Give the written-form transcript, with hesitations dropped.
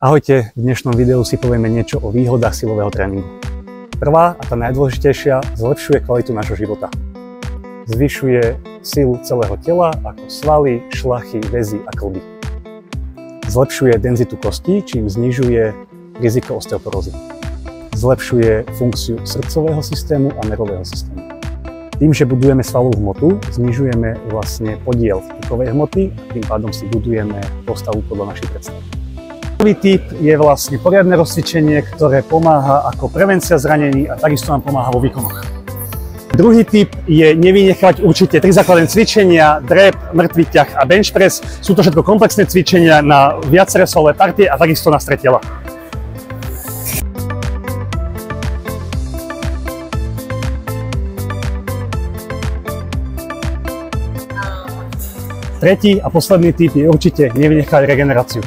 Ahojte, v dnešnom videu si povieme niečo o výhodách silového tréningu. Prvá a tá najdôležitejšia, zlepšuje kvalitu nášho života. Zvyšuje silu celého tela ako svaly, šlachy, väzy a kĺby. Zlepšuje denzitu kostí, čím znižuje riziko osteoporózy. Zlepšuje funkciu srdcového systému a nervového systému. Tým, že budujeme svalovú hmotu, znižujeme vlastne podiel tukovej hmoty a tým pádom si budujeme postavu podľa našich predstav. Prvý typ je vlastne poriadne rozcvičenie, ktoré pomáha ako prevencia zranení a takisto nám pomáha vo výkonoch. Druhý typ je nevynechať určite 3 základné cvičenia, drep, mŕtvý ťah a bench press. Sú to všetko komplexné cvičenia na viaceré svalové partie a takisto na stred tela. Tretí a posledný typ je určite nevynechať regeneráciu.